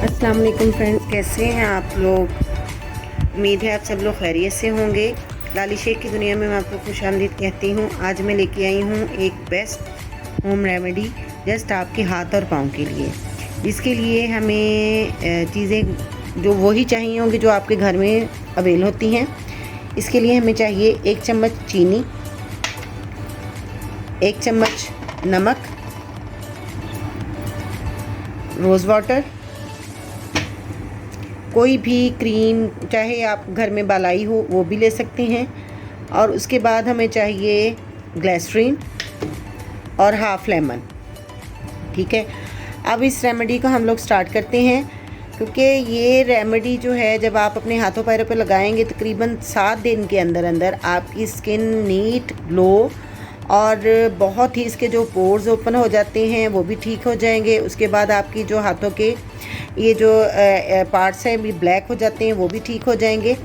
अस्सलाम वालेकुम फ्रेंड्स, कैसे हैं आप लोग। उम्मीद है आप सब लोग खैरियत से होंगे। लाली शेख की दुनिया में मैं आपको खुशामदीद कहती हूँ। आज मैं लेके आई हूँ एक बेस्ट होम रेमेडी जस्ट आपके हाथ और पाँव के लिए। इसके लिए हमें चीज़ें जो वही चाहिए होंगी जो आपके घर में अवेल होती हैं। इसके लिए हमें चाहिए 1 चम्मच चीनी, 1 चम्मच नमक, रोज़ वाटर, कोई भी क्रीम चाहे आप घर में बालाई हो वो भी ले सकते हैं। और उसके बाद हमें चाहिए ग्लिसरीन और हाफ़ लेमन। ठीक है, अब इस रेमेडी को हम लोग स्टार्ट करते हैं, क्योंकि ये रेमेडी जो है जब आप अपने हाथों पैरों पर लगाएंगे तकरीबन 7 दिन के अंदर अंदर आपकी स्किन नीट, ग्लो और बहुत ही इसके जो पोर्स ओपन हो जाते हैं वो भी ठीक हो जाएंगे। उसके बाद आपकी जो हाथों के ये जो पार्ट्स हैं भी ब्लैक हो जाते हैं वो भी ठीक हो जाएंगे।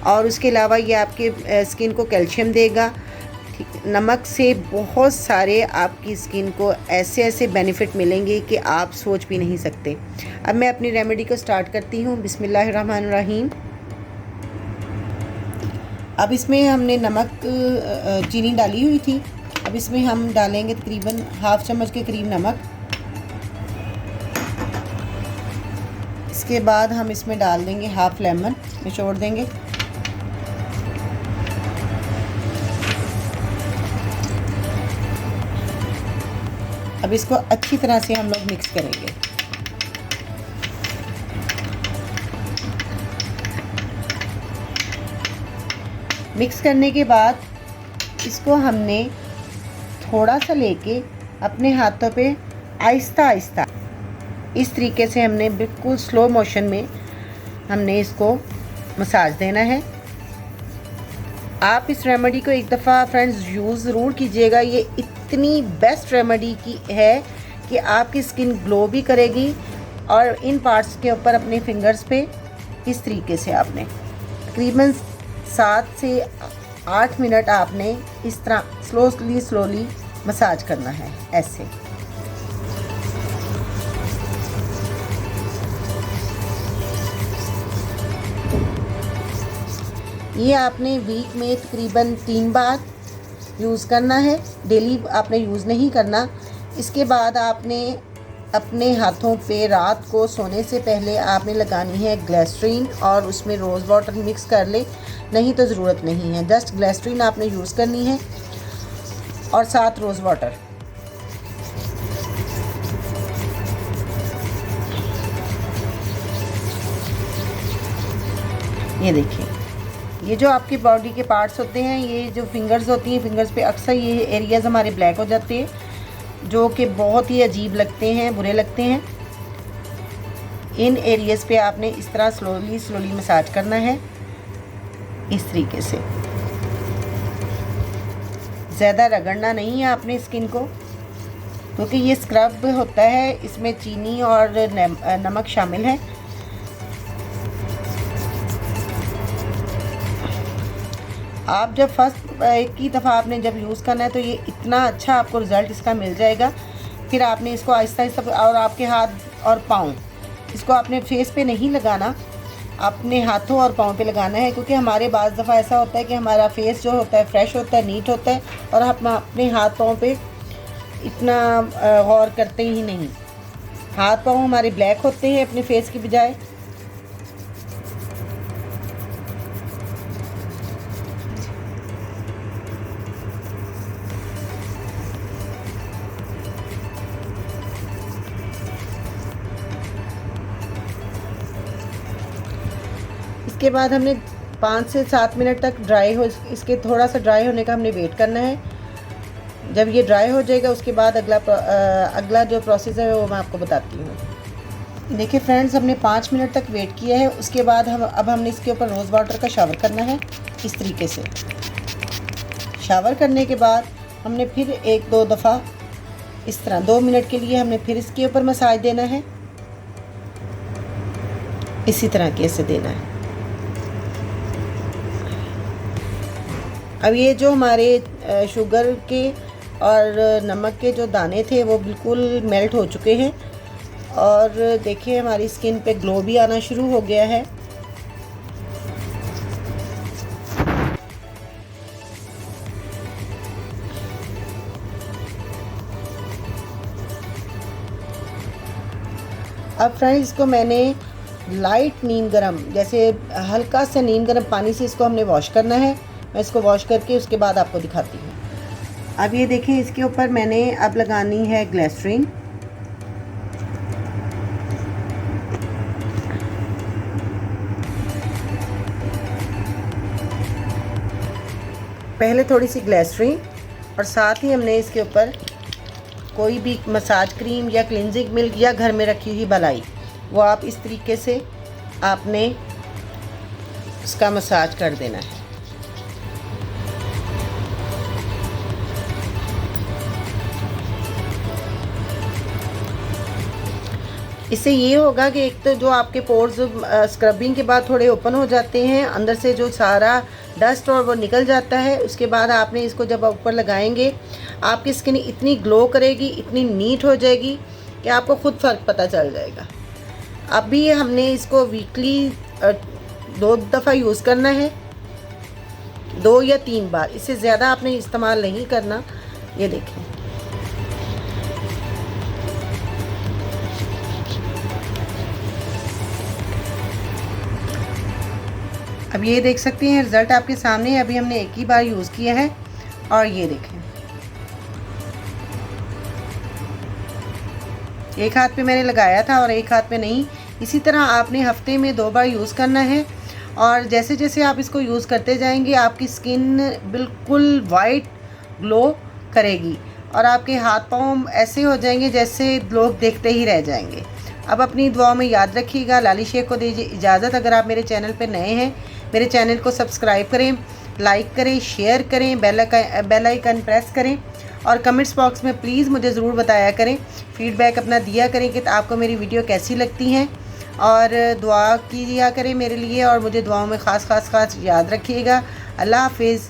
और उसके अलावा ये आपके स्किन को कैल्शियम देगा। नमक से बहुत सारे आपकी स्किन को ऐसे ऐसे बेनिफिट मिलेंगे कि आप सोच भी नहीं सकते। अब मैं अपनी रेमेडी को स्टार्ट करती हूँ। बिस्मिल्लाहिर्रहमानिर्रहीम। अब इसमें हमने नमक चीनी डाली हुई थी। अब इसमें हम डालेंगे तकरीबन हाफ़ चम्मच के करीब नमक। इसके बाद हम इसमें डाल देंगे हाफ़ लेमन, निचोड़ देंगे। अब इसको अच्छी तरह से हम लोग मिक्स करेंगे। मिक्स करने के बाद इसको हमने थोड़ा सा लेके अपने हाथों पे आहिस्ता आहिस्ता इस तरीके से हमने बिल्कुल स्लो मोशन में हमने इसको मसाज देना है। आप इस रेमेडी को एक दफ़ा फ्रेंड्स यूज़ ज़रूर कीजिएगा। ये इतनी बेस्ट रेमेडी की है कि आपकी स्किन ग्लो भी करेगी। और इन पार्ट्स के ऊपर अपने फिंगर्स पे इस तरीके से आपने तकरीबन 7 से 8 मिनट आपने इस तरह स्लोली मसाज करना है ऐसे। ये आपने वीक में तकरीबन 3 बार यूज़ करना है, डेली आपने यूज़ नहीं करना। इसके बाद आपने अपने हाथों पे रात को सोने से पहले आपने लगानी है ग्लिसरीन, और उसमें रोज़ वाटर मिक्स कर ले, नहीं तो ज़रूरत नहीं है। जस्ट ग्लिसरीन आपने यूज़ करनी है और साथ रोज़ वाटर। ये देखिए, ये जो आपकी बॉडी के पार्ट्स होते हैं, ये जो फिंगर्स होती हैं, फिंगर्स पे अक्सर ये एरियाज़ हमारे ब्लैक हो जाते हैं जो कि बहुत ही अजीब लगते हैं, बुरे लगते हैं। इन एरियाज़ पे आपने इस तरह स्लोली मसाज करना है इस तरीके से। ज़्यादा रगड़ना नहीं है आपने स्किन को, क्योंकि ये स्क्रब होता है, इसमें चीनी और नमक शामिल है। आप जब फर्स्ट एक ही दफ़ा आपने जब यूज़ करना है तो ये इतना अच्छा आपको रिज़ल्ट इसका मिल जाएगा। फिर आपने इसको आहिस्ता आहिस्ता, और आपके हाथ और पाँव, इसको आपने फेस पे नहीं लगाना, अपने हाथों और पाँव पे लगाना है। क्योंकि हमारे बाज़ दफ़ा ऐसा होता है कि हमारा फेस जो होता है फ्रेश होता है, नीट होता है, और हम अपने हाथ पाँव पे इतना गौर करते ही नहीं। हाथ पाँव हमारे ब्लैक होते हैं अपने फेस की बजाय। इसके बाद हमने 5 से 7 मिनट तक ड्राई हो, इसके थोड़ा सा ड्राई होने का हमने वेट करना है। जब ये ड्राई हो जाएगा उसके बाद अगला जो प्रोसेस है वो मैं आपको बताती हूँ। देखिए फ्रेंड्स, हमने 5 मिनट तक वेट किया है। उसके बाद अब हमने इसके ऊपर रोज़ वाटर का शावर करना है इस तरीके से। शावर करने के बाद हमने फिर 1-2 दफ़ा इस तरह 2 मिनट के लिए हमने फिर इसके ऊपर मसाज देना है, इसी तरह कैसे देना है। अब ये जो हमारे शुगर के और नमक के जो दाने थे वो बिल्कुल मेल्ट हो चुके हैं। और देखिए हमारी स्किन पे ग्लो भी आना शुरू हो गया है। अब फ्रेंड्स इसको मैंने लाइट नीम गर्म, जैसे हल्का सा नीम गर्म पानी से इसको हमने वॉश करना है। मैं इसको वॉश करके उसके बाद आपको दिखाती हूँ। अब ये देखिए इसके ऊपर मैंने अब लगानी है ग्लिसरीन। पहले थोड़ी सी ग्लिसरीन और साथ ही हमने इसके ऊपर कोई भी मसाज क्रीम या क्लिनजिंग मिल्क या घर में रखी हुई मलाई, वो आप इस तरीके से आपने इसका मसाज कर देना है। इससे ये होगा कि एक तो जो आपके पोर्स स्क्रबिंग के बाद थोड़े ओपन हो जाते हैं, अंदर से जो सारा डस्ट और वो निकल जाता है। उसके बाद आपने इसको जब ऊपर लगाएंगे आपकी स्किन इतनी ग्लो करेगी, इतनी नीट हो जाएगी कि आपको खुद फ़र्क पता चल जाएगा। अभी हमने इसको वीकली 2 दफ़ा यूज़ करना है, 2 या 3 बार, इससे ज़्यादा आपने इस्तेमाल नहीं करना। ये देखें अब ये देख सकते हैं रिज़ल्ट आपके सामने है। अभी हमने एक ही बार यूज़ किया है और ये देखें एक हाथ पे मैंने लगाया था और एक हाथ पे नहीं। इसी तरह आपने हफ्ते में 2 बार यूज़ करना है और जैसे जैसे आप इसको यूज़ करते जाएंगे आपकी स्किन बिल्कुल वाइट ग्लो करेगी और आपके हाथ पाँव ऐसे हो जाएंगे जैसे लोग देखते ही रह जाएंगे। अब अपनी दुआओं में याद रखिएगा। लाली शेख को दीजिए इजाज़त। अगर आप मेरे चैनल पर नए हैं मेरे चैनल को सब्सक्राइब करें, लाइक करें, शेयर करें, बेल आइकन प्रेस करें और कमेंट्स बॉक्स में प्लीज़ मुझे ज़रूर बताया करें, फीडबैक अपना दिया करें कि आपको मेरी वीडियो कैसी लगती हैं और दुआ किया करें मेरे लिए और मुझे दुआओं में ख़ास याद रखिएगा। अल्लाह हाफिज़।